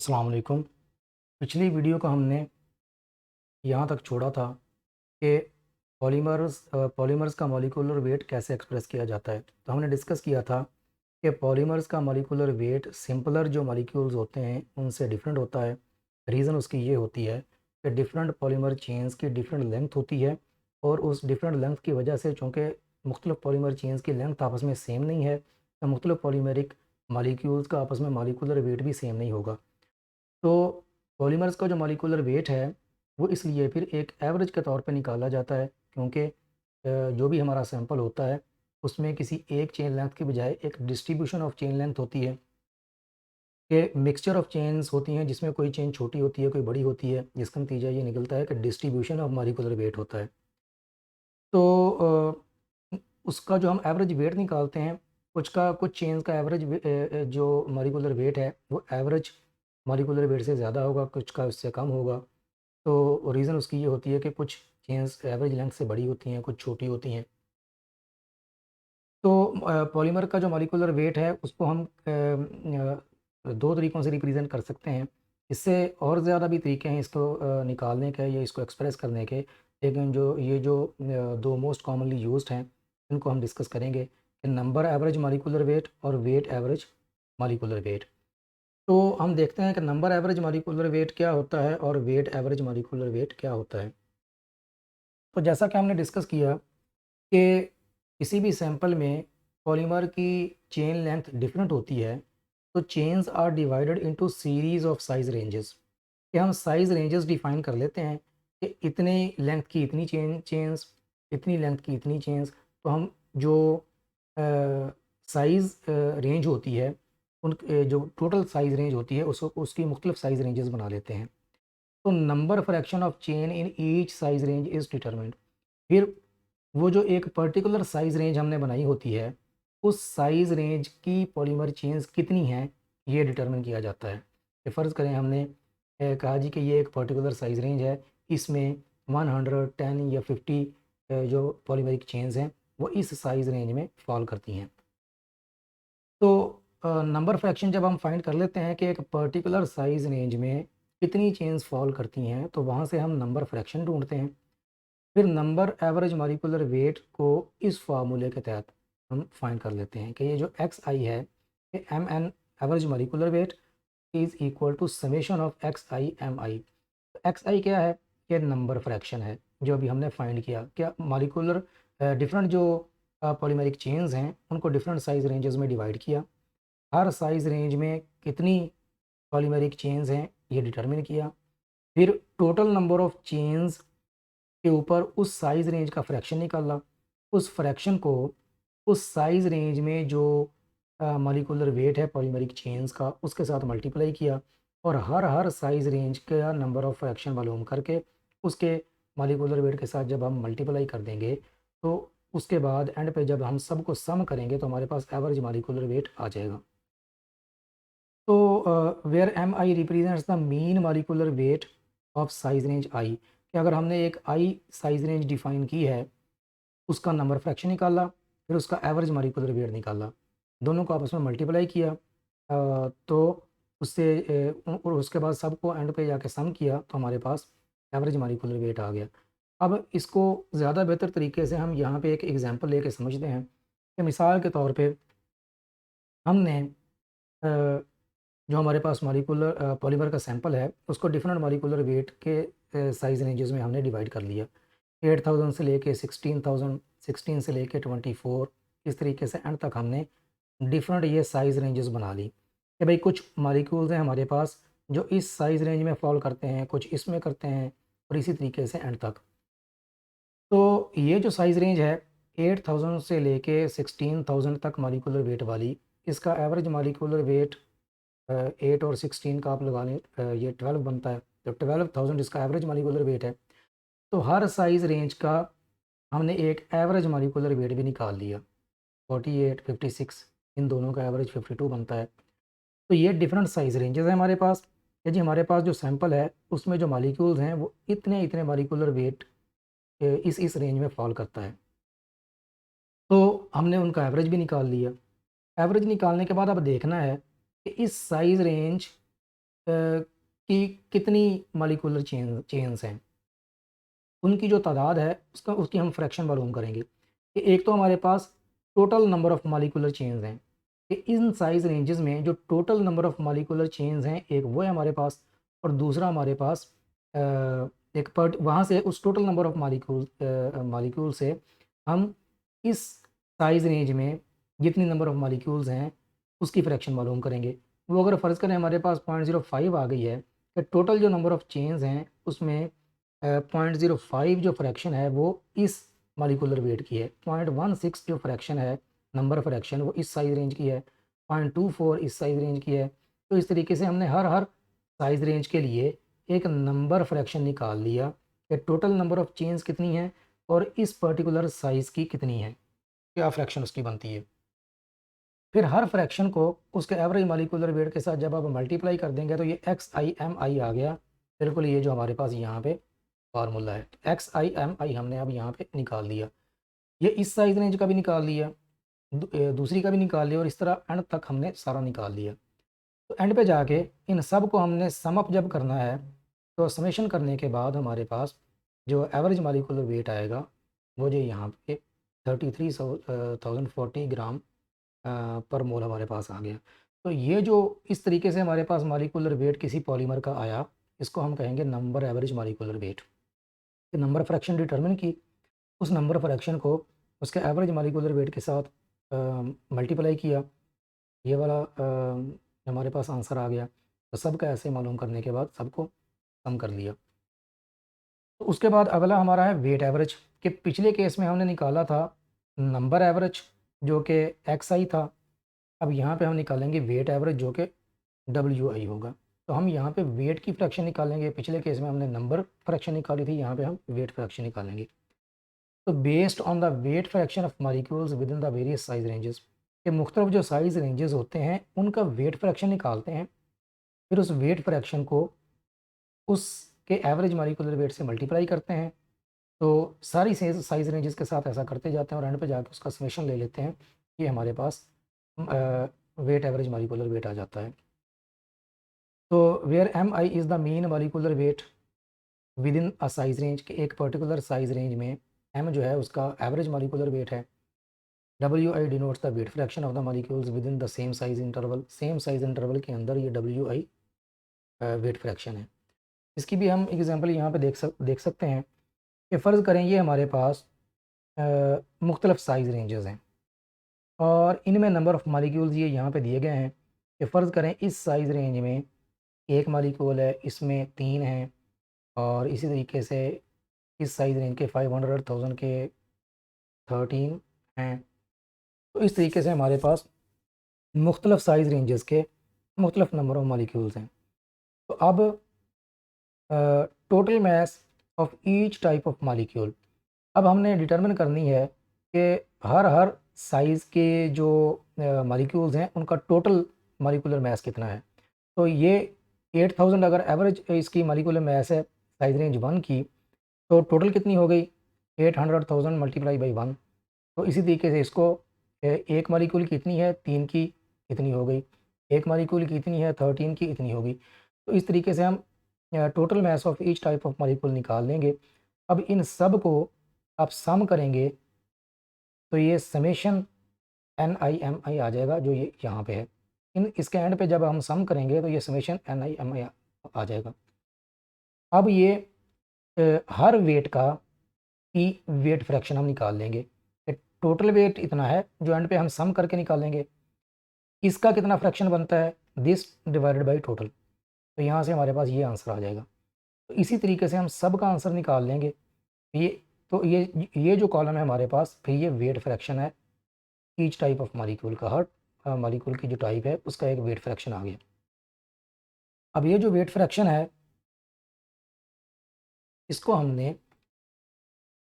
अस्सलाम वालेकुम। पिछली वीडियो को हमने यहाँ तक छोड़ा था कि पॉलीमर्स का मॉलिक्यूलर वेट कैसे एक्सप्रेस किया जाता है। तो हमने डिस्कस किया था कि पॉलीमर्स का मॉलिक्यूलर वेट सिंपलर जो मॉलिक्यूल्स होते हैं उनसे डिफरेंट होता है। रीज़न उसकी ये होती है कि डिफरेंट पॉलीमर चेन्स की डिफरेंट लेंथ होती है और उस डिफरेंट लेंथ की वजह से चूँकि मुख्तलिफ पॉलीमर चेन्स की लेंथ आपस में सेम नहीं है, तो मुख्तलिफ पॉलीमेरिक मॉलिक्यूल्स का आपस में मॉलिक्यूलर वेट भी सेम नहीं होगा। तो पॉलीमर्स का जो मॉलिक्यूलर वेट है वो इसलिए फिर एक एवरेज के तौर पे निकाला जाता है, क्योंकि जो भी हमारा सैंपल होता है उसमें किसी एक चेन लेंथ के बजाय एक डिस्ट्रीब्यूशन ऑफ चेन लेंथ होती है कि मिक्सचर ऑफ चेन्स होती हैं जिसमें कोई चेन छोटी होती है कोई बड़ी होती है, जिसका नतीजा ये निकलता है कि डिस्ट्रीब्यूशन ऑफ मॉलिक्यूलर वेट होता है। तो उसका जो हम एवरेज वेट निकालते हैं, कुछ चेन्स का एवरेज जो मॉलिक्यूलर वेट है वो एवरेज मॉलिक्यूलर वेट से ज़्यादा होगा, कुछ का उससे कम होगा। तो रीज़न उसकी ये होती है कि कुछ चेन्स एवरेज लेंथ से बड़ी होती हैं, कुछ छोटी होती हैं। तो पॉलीमर का जो मॉलिक्यूलर वेट है उसको हम 2 तरीकों से रिप्रेज़ेंट कर सकते हैं। इससे और ज़्यादा भी तरीके हैं इसको निकालने के या इसको एक्सप्रेस करने के, लेकिन जो 2 मोस्ट कॉमनली यूज़्ड हैं, इनको हम डिस्कस करेंगे कि नंबर एवरेज मॉलिक्यूलर वेट और वेट एवरेज मॉलिक्यूलर वेट। तो हम देखते हैं कि नंबर एवरेज मॉलिक्यूलर वेट क्या होता है और वेट एवरेज मॉलिक्यूलर वेट क्या होता है। तो जैसा कि हमने डिस्कस किया कि किसी भी सैंपल में पॉलीमर की चेन लेंथ डिफरेंट होती है, तो chains are divided into series of size ranges, कि हम साइज़ रेंजेस डिफ़ाइन कर लेते हैं कि इतने लेंथ की इतनी चेन्स, इतनी लेंथ की इतनी चेन्स। तो हम जो साइज़ रेंज होती है जो टोटल साइज़ रेंज होती है उसको उसकी मुख्तलिफ साइज़ रेंजेस बना लेते हैं। तो number fraction of chain in each size range is determined. फिर वो जो एक पर्टिकुलर साइज़ रेंज हमने बनाई होती है, उस साइज़ रेंज की पॉलीमर चेन्स कितनी हैं, ये डिटरमिन किया जाता है। कि फ़र्ज़ करें हमने कहा जी कि ये एक पर्टिकुलर साइज़ रेंज है, इसमें 110 या 50 जो पॉलीमेरिक चेन्स हैं, वो इस साइज़ रेंज में फ़ॉल करती हैं। तो नंबर फ्रैक्शन जब हम फाइंड कर लेते हैं कि एक पर्टिकुलर साइज़ रेंज में कितनी चेन्स फ़ॉल करती हैं, तो वहाँ से हम नंबर फ्रैक्शन ढूँढते हैं। फिर नंबर एवरेज मॉलिक्यूलर वेट को इस फार्मूले के तहत हम फाइंड कर लेते हैं कि ये जो एक्स आई है, ये m n average molecular weight is equal to summation of x i m i. X i क्या है? ये नंबर फ्रैक्शन है जो अभी हमने फाइंड किया। क्या मॉलिक्यूलर डिफरेंट जो पॉलीमेरिक चेन्स हैं उनको डिफरेंट साइज रेंजेस में डिवाइड किया, हर साइज रेंज में कितनी पॉलीमेरिक चेन्स हैं ये डिटरमिन किया। फिर टोटल नंबर ऑफ चेन्स के ऊपर उस साइज़ रेंज का फ्रैक्शन निकाला, उस फ्रैक्शन को उस साइज़ रेंज में जो मॉलिक्यूलर वेट है पॉलीमेरिक चेन्स का उसके साथ मल्टीप्लाई किया और हर साइज़ रेंज का नंबर ऑफ फ्रैक्शन मालूम करके उसके मॉलिक्यूलर वेट के साथ जब हम मल्टीप्लाई कर देंगे, तो उसके बाद एंड पे जब हम सबको सम करेंगे तो हमारे पास एवरेज मॉलिक्यूलर वेट आ जाएगा। तो where m i represents the mean molecular weight of size range i, कि अगर हमने एक आई साइज रेंज डिफाइन की है, उसका नंबर फ्रैक्शन निकाला, फिर उसका एवरेज मॉलिक्यूलर वेट निकाला, दोनों को आपस में मल्टीप्लाई किया, तो उससे और उसके बाद सबको एंड पे जाके सम किया तो हमारे पास एवरेज मॉलिक्यूलर वेट आ गया। अब इसको ज़्यादा बेहतर तरीके से हम यहाँ पे एक एग्जांपल लेके समझते हैं कि मिसाल के तौर पे हमने जो हमारे पास पॉलीमर का सैंपल है उसको डिफरेंट मॉलिक्यूलर वेट के साइज़ रेंजेस में हमने डिवाइड कर लिया। 8000 से लेके 16000, 16 से लेके 24, इस तरीके से एंड तक हमने डिफरेंट ये साइज़ रेंजेस बना ली कि भाई कुछ मॉलिक्यूल्स हैं हमारे पास जो इस साइज़ रेंज में फॉल करते हैं, कुछ इसमें करते हैं और इसी तरीके से एंड तक। तो ये जो साइज़ रेंज है 8000 से लेके 16000 तक मॉलिक्यूलर वेट वाली, इसका एवरेज मॉलिक्यूलर वेट 8 और 16 का आप लगा लें, ये 12 बनता है। तो 12000 इसका एवरेज मॉलिक्यूलर वेट है। तो हर साइज़ रेंज का हमने एक एवरेज मॉलिक्यूलर वेट भी निकाल लिया। 48, 56, इन दोनों का एवरेज 52 बनता है। तो ये डिफरेंट साइज़ रेंजेस हैं हमारे पास। ये जी हमारे पास जो सैंपल है उसमें जो मॉलिक्यूल्स हैं वो इतने मॉलिक्यूलर वेट इस रेंज में फ़ॉल करता है। तो हमने उनका एवरेज भी निकाल लिया। एवरेज निकालने के बाद अब देखना है कि इस साइज़ रेंज कि कितनी मॉलिक्यूलर चेन्स हैं, उनकी जो तादाद है उसकी हम फ्रैक्शन मालूम करेंगे कि एक तो हमारे पास total number of molecular chains हैं कि इन साइज़ रेंजेस में जो total number of molecular chains हैं, एक वो है हमारे पास, और दूसरा हमारे पास एक पर्ट वहाँ से उस टोटल नंबर ऑफ़ मॉलिक्यूल से हम इस साइज़ रेंज में जितनी नंबर ऑफ़ मॉलिक्यूल्स हैं उसकी फ्रैक्शन मालूम करेंगे। वो अगर फ़र्ज़ करें हमारे पास 0.05 आ गई है कि टोटल जो नंबर ऑफ़ चेन्स हैं उसमें 0.05 जो फ्रैक्शन है वो इस मॉलिक्यूलर वेट की है, 0.16 जो फ्रैक्शन है नंबर फ्रैक्शन वो इस साइज़ रेंज की है, 0.24 इस साइज़ रेंज की है। तो इस तरीके से हमने हर साइज़ रेंज के लिए एक नंबर फ्रैक्शन निकाल लिया कि टोटल नंबर ऑफ़ चेन्स कितनी है और इस पर्टिकुलर साइज़ की कितनी है, क्या फ्रैक्शन उसकी बनती है। फिर हर फ्रैक्शन को उसके एवरेज मॉलिक्यूलर वेट के साथ जब आप मल्टीप्लाई कर देंगे तो ये XIMI आ गया। बिल्कुल ये जो हमारे पास यहाँ पे फार्मूला है, XIMI हमने अब यहाँ पे निकाल दिया। ये इस साइज़ रेंज का भी निकाल लिया, दूसरी का भी निकाल लिया, और इस तरह एंड तक हमने सारा निकाल लिया। तो एंड पे जाके इन सब को हमने सम अप जब करना है तो समेशन करने के बाद हमारे पास जो एवरेज मॉलिक्यूलर वेट आएगा वो जो यहाँ पे 33,040 ग्राम पर मोल हमारे पास आ गया। तो ये जो इस तरीके से हमारे पास मॉलिक्यूलर वेट किसी पॉलीमर का आया, इसको हम कहेंगे number average molecular weight. Number fraction determine की, उस नंबर फ्रैक्शन को उसके एवरेज मॉलिक्यूलर वेट के साथ मल्टीप्लाई किया, ये वाला हमारे पास आंसर आ गया। तो सबका ऐसे मालूम करने के बाद सबको सम कर लिया। तो उसके बाद अगला हमारा है वेट एवरेज, कि पिछले केस में हमने निकाला था नंबर एवरेज जो कि XI था, अब यहाँ पे हम निकालेंगे वेट एवरेज जो कि WI होगा। तो हम यहाँ पे वेट की फ्रैक्शन निकालेंगे, पिछले केस में हमने नंबर फ्रैक्शन निकाली थी, यहाँ पे हम वेट फ्रैक्शन निकालेंगे। तो based on the weight fraction of molecules within the various size ranges, के मुख्तलिफ जो साइज रेंजेस होते हैं उनका वेट फ्रैक्शन निकालते हैं। फिर उस वेट फ्रैक्शन को उसके एवरेज मॉलिक्यूलर वेट से मल्टीप्लाई करते हैं। तो सारी साइज रेंजेस के साथ ऐसा करते जाते हैं और एंड पे जाके उसका समेशन ले लेते हैं। ये हमारे पास वेट एवरेज मॉलिक्यूलर वेट आ जाता है। तो where MI is the mean molecular weight within a size range, के एक पर्टिकुलर साइज रेंज में M जो है उसका एवरेज मॉलिक्यूलर वेट है। WI denotes the weight fraction of the molecules within the same size interval, same size interval के अंदर ये WI वेट फ्रैक्शन है। इसकी भी हम एग्जांपल यहाँ पे देख सकते हैं कि फ़र्ज़ करें ये हमारे पास मुख्तलिफ साइज़ रेंजेस हैं और इनमें नंबर ऑफ़ मॉलिक्यूल्स ये यहाँ पे दिए गए हैं कि फ़र्ज़ करें इस साइज़ रेंज में एक मॉलिक्यूल है, इसमें 3 हैं, और इसी तरीके से इस साइज़ रेंज के 500 1000 के 13 हैं। तो इस तरीके से हमारे पास मुख्तलिफ साइज़ रेंजेस के मुख्तलिफ नंबर ऑफ़ मॉलिक्यूल्स हैं। तो अब total mass of each type of molecule, अब हमने डिटरमिन करनी है कि हर साइज़ के जो मॉलिक्यूल्स हैं उनका टोटल मॉलिक्यूलर मास कितना है। तो ये 8000 अगर एवरेज इसकी मॉलिक्यूलर मास है साइज़ रेंज 1 की, तो टोटल कितनी हो गई 800,000 मल्टीप्लाई बाई 1। तो इसी तरीके से इसको एक मॉलिक्यूल की इतनी है 3 की इतनी हो गई, एक मॉलिक्यूल की इतनी है 13 की इतनी हो गई। तो इस तरीके से हम total mass of each type of molecule निकाल लेंगे। अब इन सब को आप सम करेंगे तो ये समेशन NIMI आ जाएगा जो ये यहाँ पे है। इन इसके एंड पे जब हम सम करेंगे तो ये समेशन NIMI आ जाएगा। अब ये हर वेट का की वेट फ्रैक्शन हम निकाल लेंगे। टोटल वेट इतना है जो एंड पे हम सम करके निकालेंगे, इसका कितना फ्रैक्शन बनता है दिस डिवाइडेड बाई टोटल। तो यहाँ से हमारे पास ये आंसर आ जाएगा। तो इसी तरीके से हम सब का आंसर निकाल लेंगे। ये तो ये जो कॉलम है हमारे पास, फिर ये वेट फ्रैक्शन है ईच टाइप ऑफ मॉलिक्यूल का, हर मॉलिक्यूल की जो टाइप है उसका एक वेट फ्रैक्शन आ गया। अब ये जो वेट फ्रैक्शन है इसको हमने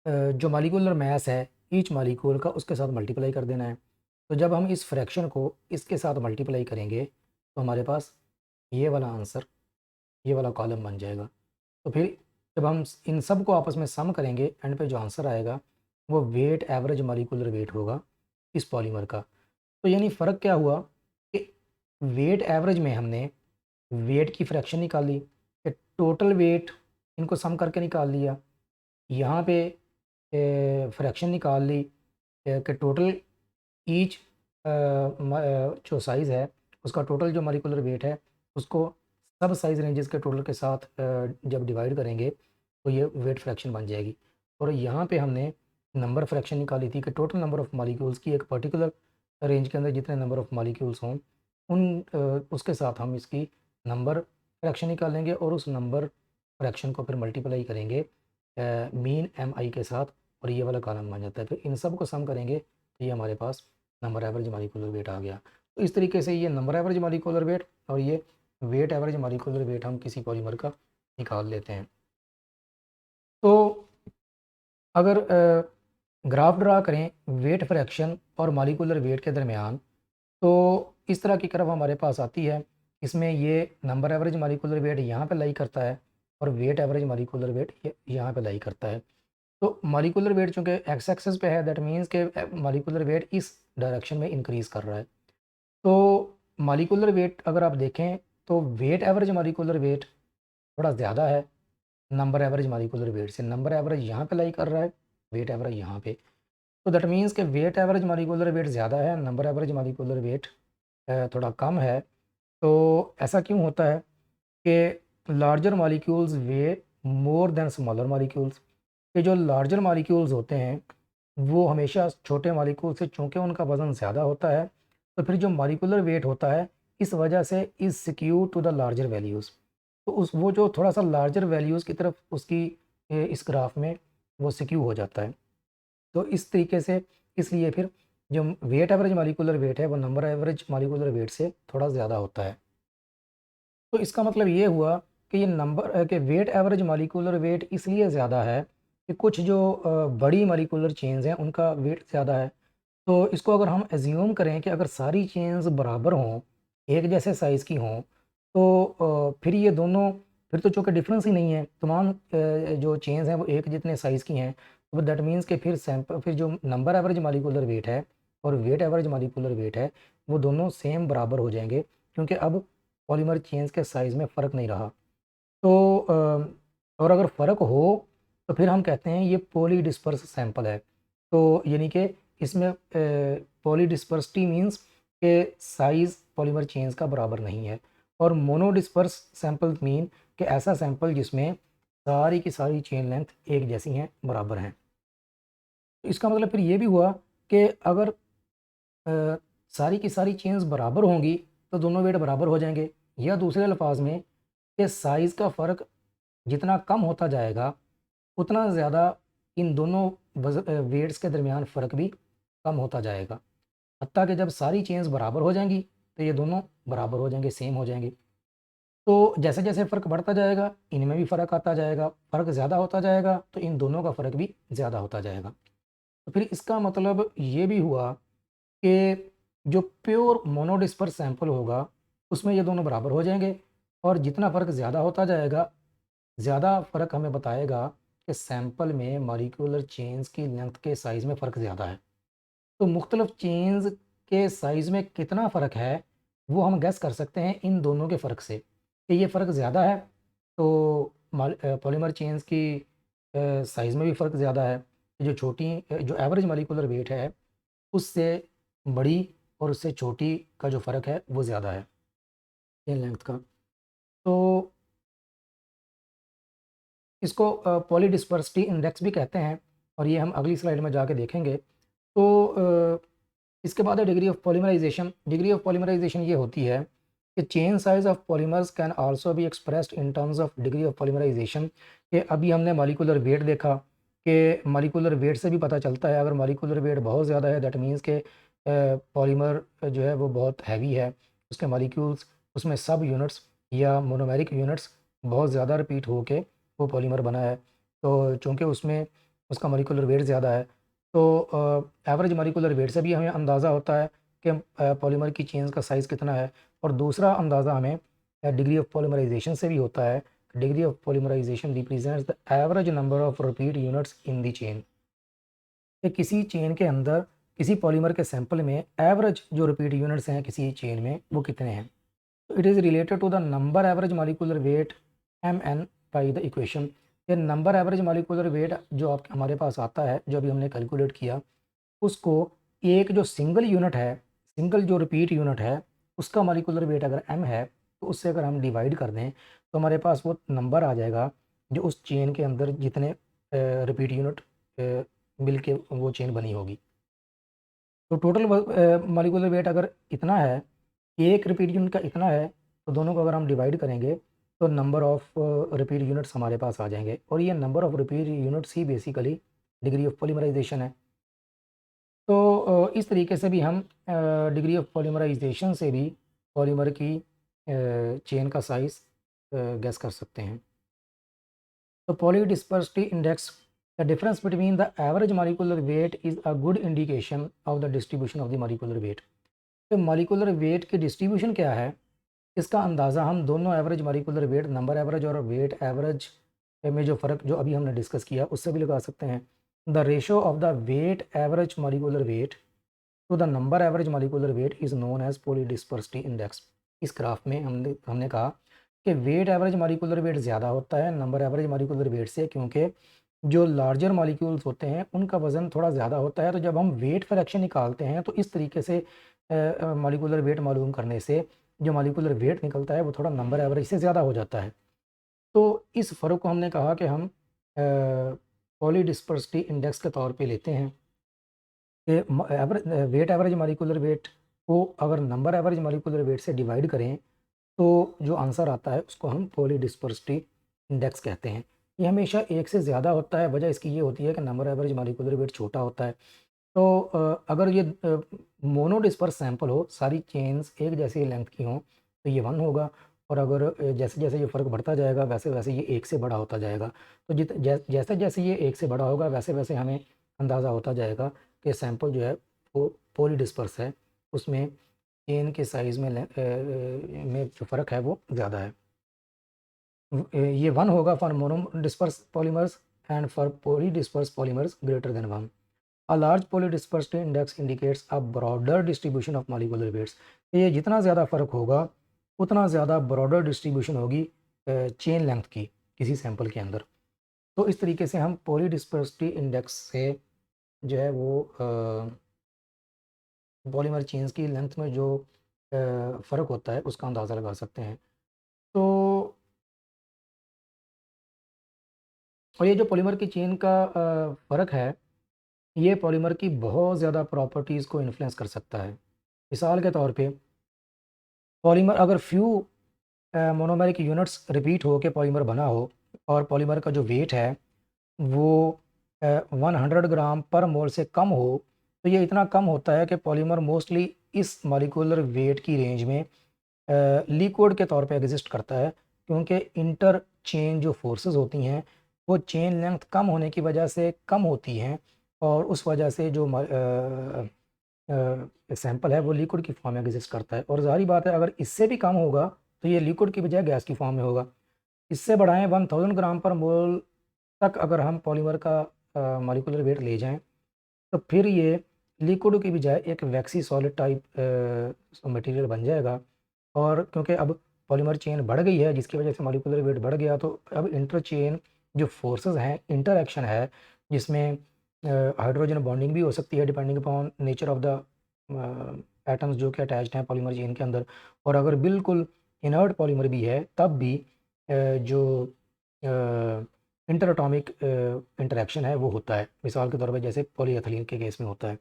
जो मॉलिक्यूलर मास है ईच मॉलिक्यूल का उसके साथ मल्टीप्लाई कर देना है। तो जब हम इस फ्रैक्शन को इसके साथ मल्टीप्लाई करेंगे तो हमारे पास ये वाला आंसर, ये वाला कॉलम बन जाएगा। तो फिर जब हम इन सब को आपस में सम करेंगे एंड पे जो आंसर आएगा वो वेट एवरेज मॉलिक्यूलर वेट होगा इस पॉलीमर का। तो यानी फ़र्क क्या हुआ कि वेट एवरेज में हमने वेट की फ्रैक्शन निकाली, फिर टोटल वेट इनको सम करके निकाल लिया, यहाँ पे फ्रैक्शन निकाल ली कि टोटल ईच जो साइज़ है उसका टोटल जो मॉलिक्यूलर वेट है उसको सब साइज़ रेंजेस के टोटल के साथ जब डिवाइड करेंगे तो ये वेट फ्रैक्शन बन जाएगी। और यहाँ पे हमने नंबर फ्रैक्शन निकाली थी कि टोटल नंबर ऑफ़ मॉलिक्यूल्स की एक पर्टिकुलर रेंज के अंदर जितने नंबर ऑफ़ मॉलिक्यूल्स हों उसके साथ हम इसकी नंबर फ्रैक्शन निकालेंगे और उस नंबर फ्रैक्शन को फिर मल्टीप्लाई करेंगे मीन एम आई के साथ और ये वाला कॉलम बन जाता है। फिर इन सब को सम करेंगे तो ये हमारे पास नंबर एवरेज मॉलिक्यूलर वेट आ गया। तो इस तरीके से ये नंबर एवरेज मॉलिक्यूलर वेट और ये वेट एवरेज मॉलिक्यूलर वेट हम किसी पॉलीमर का निकाल लेते हैं। तो अगर ग्राफ ड्रा करें वेट फ्रैक्शन और मॉलिक्यूलर वेट के दरमियान, तो इस तरह की कर्व हमारे पास आती है। इसमें ये नंबर एवरेज मॉलिक्यूलर वेट यहाँ पे लाई करता है और वेट एवरेज मॉलिक्यूलर वेट यहाँ पे लाई करता है। तो मॉलिक्यूलर वेट चूँकि एक्स एक्सिस पे है, दैट मीन्स के मॉलिक्यूलर वेट इस डायरेक्शन में इंक्रीज़ कर रहा है। तो मॉलिक्यूलर वेट अगर आप देखें तो वेट एवरेज मॉलिक्यूलर वेट थोड़ा ज़्यादा है नंबर एवरेज मॉलिक्यूलर वेट से। नंबर एवरेज यहाँ पे लाई कर रहा है, वेट एवरेज यहाँ पे। तो दैट मीन्स के वेट एवरेज मॉलिक्यूलर वेट ज़्यादा है, नंबर एवरेज मॉलिक्यूलर वेट थोड़ा कम है। तो ऐसा क्यों होता है कि लार्जर मॉलिक्यूल्स वे मोर देन स्मॉलर मॉलिक्यूल्स, कि जो लार्जर मॉलिक्यूल्स होते हैं वो हमेशा छोटे मॉलिक्यूल से, चूँकि उनका वज़न ज़्यादा होता है तो फिर जो मॉलिक्यूलर वेट होता है इस वजह से is skew to the larger values. तो उस वो जो थोड़ा सा लार्जर वैल्यूज़ की तरफ उसकी इस ग्राफ में वो स्क्यू हो जाता है। तो इस तरीके से इसलिए फिर जो वेट एवरेज मॉलिक्यूलर वेट है वो नंबर एवरेज मॉलिक्यूलर वेट से थोड़ा ज़्यादा होता है। तो इसका मतलब ये हुआ कि ये नंबर कि वेट एवरेज मॉलिक्यूलर वेट इसलिए ज़्यादा है कि कुछ जो बड़ी मॉलिक्यूलर चेन्स हैं उनका वेट ज़्यादा है। तो इसको अगर हम एज्यूम करें कि अगर सारी चेन्स बराबर हों, एक जैसे साइज़ की हों, तो फिर ये दोनों फिर तो चूँकि डिफरेंस ही नहीं है, तमाम जो चेन्स हैं वो एक जितने साइज़ की हैं, तो दैट मीन्स कि फिर जो नंबर एवरेज मॉलिक्यूलर वेट है और वेट एवरेज मॉलिक्यूलर वेट है, वो दोनों सेम बराबर हो जाएँगे क्योंकि अब पॉलीमर चेन्स के साइज़ में फ़र्क नहीं रहा। तो और अगर फ़र्क हो तो फिर हम कहते हैं ये पॉली डिस्पर्स सैंपल है। तो यानी कि इसमें पॉली डिस्पर्सिटी मीन्स के साइज़ पॉलीमर चेन्स का बराबर नहीं है। और मोनो डिस्पर्स सैंपल मीन कि ऐसा सैंपल जिसमें सारी की सारी चेन लेंथ एक जैसी हैं, बराबर हैं। तो इसका मतलब फिर ये भी हुआ कि अगर अ, सारी की सारी चेन्स बराबर होंगी तो दोनों वेट बराबर हो जाएंगे, या दूसरे अल्फाज में कि साइज़ का फ़र्क जितना कम होता जाएगा उतना ज़्यादा इन दोनों वेट्स के दरमियान फ़र्क भी कम होता जाएगा। हत्ता कि जब सारी चेन्स बराबर हो जाएंगी तो ये दोनों बराबर हो जाएंगे, सेम हो जाएंगे। तो जैसे जैसे फ़र्क बढ़ता जाएगा इनमें भी फ़र्क आता जाएगा, फ़र्क ज़्यादा होता जाएगा तो इन दोनों का फ़र्क भी ज़्यादा होता जाएगा। तो फिर इसका मतलब ये भी हुआ कि जो प्योर मोनोडिस्पर्स सैंपल होगा उसमें ये दोनों बराबर हो जाएंगे, और जितना फ़र्क ज़्यादा होता जाएगा ज़्यादा फ़र्क हमें बताएगा कि सैंपल में मॉलिक्यूलर चेन्स की लेंथ के साइज़ में फ़र्क ज़्यादा है। तो मुख्तलिफ चेन्स के साइज़ में कितना फ़र्क है वो हम गेस कर सकते हैं इन दोनों के फ़र्क से, कि ये फ़र्क ज़्यादा है तो पॉलीमर चेन्स की साइज़ में भी फ़र्क ज़्यादा है। जो एवरेज मॉलिक्यूलर वेट है उससे बड़ी और उससे छोटी का जो फ़र्क है वो ज़्यादा है चेन लेंथ का। तो इसको पॉलीडिस्पर्सिटी इंडेक्स भी कहते हैं और ये हम अगली स्लाइड में जाके देखेंगे। तो इसके बाद है degree of polymerisation. Degree of polymerisation ये होती है कि chain size of polymers can also be expressed in terms of degree of polymerisation. कि अभी हमने मॉलिक्यूलर वेट देखा कि मॉलिक्यूलर वेट से भी पता चलता है, अगर मॉलिक्यूलर वेट बहुत ज़्यादा है दैट मीन्स के पॉलीमर जो है वो बहुत हैवी है, उसके मॉलिक्यूल्स उसमें सब यूनिट्स या मोनोमेरिक यूनिट्स बहुत ज़्यादा रिपीट होके वो पॉलीमर बना है। तो चूँकि उसमें उसका मॉलिक्यूलर वेट ज़्यादा है तो एवरेज मॉलिक्यूलर वेट से भी हमें अंदाज़ा होता है कि पॉलीमर की चेन्स का साइज़ कितना है। और दूसरा अंदाज़ा हमें डिग्री ऑफ पॉलीमराइजेशन से भी होता है। Degree of polymerisation represents the average number of repeat units in the chain, कि किसी चेन के अंदर किसी पॉलीमर के सैंपल में एवरेज जो रिपीट यूनिट्स हैं किसी चेन में वो कितने हैं। It is related to the number average molecular weight mn by the equation. ये नंबर एवरेज मॉलिक्यूलर वेट जो आप हमारे पास आता है, जो अभी हमने कैलकुलेट किया, उसको एक जो सिंगल यूनिट है, सिंगल जो रिपीट यूनिट है, उसका मॉलिक्यूलर वेट अगर m है तो उससे अगर हम डिवाइड कर दें तो हमारे पास वो नंबर आ जाएगा जो उस चेन के अंदर जितने रिपीट यूनिट मिल के वो चेन बनी होगी। तो टोटल मॉलिक्यूलर वेट अगर इतना है, एक रिपीट यूनिट का इतना है, तो दोनों को अगर हम डिवाइड करेंगे तो नंबर ऑफ रिपीट यूनिट्स हमारे पास आ जाएंगे, और ये नंबर ऑफ रिपीट यूनिट्स ही बेसिकली डिग्री ऑफ पॉलीमराइजेशन है। तो इस तरीके से भी हम डिग्री ऑफ पॉलीमराइजेशन से भी पॉलीमर की चेन का साइज़ गैस कर सकते हैं। तो polydispersity index, the difference between the average molecular weight is a good indication of the distribution of the molecular weight. तो मॉलिक्यूलर वेट की डिस्ट्रीब्यूशन क्या है, इसका अंदाज़ा हम दोनों average molecular weight, number average और वेट एवरेज में जो फ़र्क जो अभी हमने डिस्कस किया उससे भी लगा सकते हैं। The ratio of the weight average molecular weight to the number average molecular weight is known as polydispersity index. इस ग्राफ में हमने हमने कहा कि वेट एवरेज मॉलिक्यूलर वेट ज़्यादा होता है नंबर एवरेज मॉलिक्यूलर वेट से, क्योंकि जो लार्जर मॉलिक्यूल्स होते हैं उनका वज़न थोड़ा ज़्यादा होता है। तो जब हम वेट फ्रैक्शन निकालते हैं तो इस तरीके से मॉलिक्यूलर वेट मालूम करने से जो मॉलिक्यूलर वेट निकलता है वो थोड़ा नंबर एवरेज से ज़्यादा हो जाता है। तो इस फ़र्क को हमने कहा कि हम पॉलीडिस्पर्सिटी इंडेक्स के तौर पे लेते हैं कि वेट एवरेज मॉलिक्यूलर वेट को अगर नंबर एवरेज मॉलिक्यूलर वेट से डिवाइड करें तो जो आंसर आता है उसको हम पॉलीडिस्पर्सिटी इंडेक्स कहते हैं। ये हमेशा एक से ज़्यादा होता है, वजह इसकी ये होती है कि नंबर एवरेज मॉलिक्यूलर वेट छोटा होता है। तो अगर ये मोनोडिस्पर्स सैंपल हो, सारी चेन्स एक जैसी लेंथ की हों, तो ये 1 होगा, और अगर जैसे जैसे ये फ़र्क बढ़ता जाएगा वैसे वैसे ये 1 से बड़ा होता जाएगा। तो जैसे जैसे ये 1 से बड़ा होगा वैसे वैसे हमें अंदाज़ा होता जाएगा कि सैंपल जो है वो पॉलीडिस्पर्स है, उसमें चेन के साइज़ में में जो फ़र्क है वो ज़्यादा है। ये 1 होगा for monodisperse polymers and for polydisperse polymers greater than 1। A large polydispersity index indicates a broader distribution of molecular weights। तो ये जितना ज़्यादा फ़र्क होगा उतना ज़्यादा ब्रॉडर डिस्ट्रीब्यूशन होगी चेन लेंथ की किसी सैंपल के अंदर। तो इस तरीके से हम पॉलीडिस्पर्सिटी इंडेक्स से जो है वो पॉलीमर चेन्स की लेंथ में जो फ़र्क होता है उसका अंदाज़ा लगा सकते हैं। तो और ये जो पॉलीमर की चेन का फ़र्क है, ये पॉलीमर की बहुत ज़्यादा प्रॉपर्टीज़ को इन्फ्लुएंस कर सकता है। मिसाल के तौर पे पॉलीमर अगर फ्यू मोनोमेरिक यूनिट्स रिपीट हो के पॉलीमर बना हो और पॉलीमर का जो वेट है वो 100 ग्राम पर मोल से कम हो, तो ये इतना कम होता है कि पॉलीमर मोस्टली इस मॉलिक्यूलर वेट की रेंज में लिक्विड के तौर पे एग्जिस्ट करता है, क्योंकि इंटर चेन जो फोर्सेस होती हैं वो चेन लेंथ कम होने की वजह से कम होती हैं, और उस वजह से जो सैंपल है वो लिक्विड की फॉर्म में एग्जिस्ट करता है। और ज़ाहिर बात है अगर इससे भी कम होगा तो ये लिक्विड की बजाय गैस की फॉर्म में होगा। इससे बढ़ाएं 1000 ग्राम पर मोल तक अगर हम पॉलीमर का मॉलिक्यूलर वेट ले जाएं तो फिर ये लिक्विड की बजाय एक वैक्सी सॉलिड टाइप मटेरियल बन जाएगा। और क्योंकि अब पॉलीमर चेन बढ़ गई है जिसकी वजह से मॉलिक्यूलर वेट बढ़ गया, तो अब इंटर चेन जो फोर्सेस हैं, इंटरएक्शन है, जिसमें हाइड्रोजन बॉन्डिंग भी हो सकती है depending upon nature of the atoms जो कि अटैच्ड हैं पॉलीमर चेन के अंदर। और अगर बिल्कुल इनर्ट पॉलीमर भी है तब भी जो इंटर एटॉमिक इंटरेक्शन है वो होता है, मिसाल के तौर पर जैसे पॉलीएथिलीन के केस में होता है।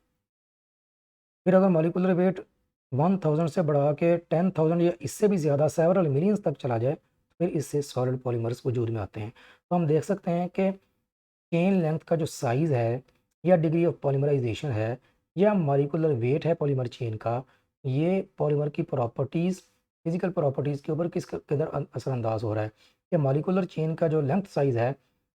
फिर अगर मॉलिक्यूलर वेट 1000 से बढ़ा के 10,000 या इससे भी ज़्यादा सेवरल मिलियंस तक चला जाए तो फिर इससे सॉलिड पॉलीमर्स वजूद में आते हैं। तो हम देख सकते हैं कि चेन लेंथ का जो साइज़ है या डिग्री ऑफ पॉलीमराइजेशन है या मॉलिक्यूलर वेट है पॉलीमर चेन का, ये पॉलीमर की प्रॉपर्टीज़, फिजिकल प्रॉपर्टीज़ के ऊपर किस कदर असरअंदाज हो रहा है। कि मॉलिक्यूलर चेन का जो लेंथ साइज़ है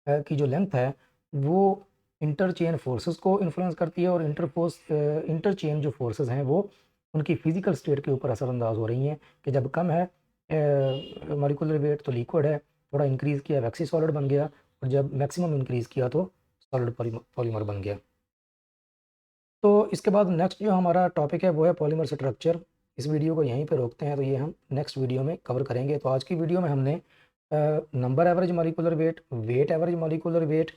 की जो लेंथ है वो इंटर चेन फोर्सेस को इन्फ्लुएंस करती है, और इंटर चेन जो फोर्सेस हैं वो उनकी फिजिकल स्टेट के ऊपर असरअंदाज हो रही हैं। कि जब कम है मॉलिक्यूलर वेट तो लिक्विड है, थोड़ा इंक्रीज़ किया वैक्सी सॉलिड बन गया, और जब मैक्सिमम इंक्रीज़ किया तो सॉलिड पॉलीमर बन गया। तो इसके बाद नेक्स्ट जो हमारा टॉपिक है वो है पॉलीमर स्ट्रक्चर। इस वीडियो को यहीं पे रोकते हैं, तो ये हम नेक्स्ट वीडियो में कवर करेंगे। तो आज की वीडियो में हमने number average molecular weight, weight average molecular weight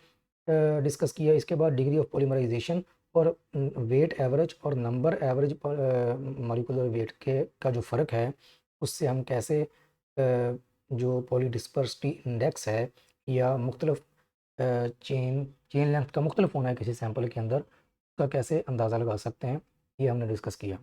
discuss किया। इसके बाद डिग्री ऑफ पॉलीमराइजेशन और वेट एवरेज और नंबर एवरेज मॉलिक्यूलर वेट के का जो फ़र्क है, उससे हम कैसे जो पॉलीडिस्पर्सिटी इंडेक्स है या मुख्तलिफ चेन चेन लेंथ का मुख्तलिफ होना है किसी सैंपल के अंदर, उसका कैसे अंदाज़ा लगा सकते हैं, ये हमने डिस्कस किया।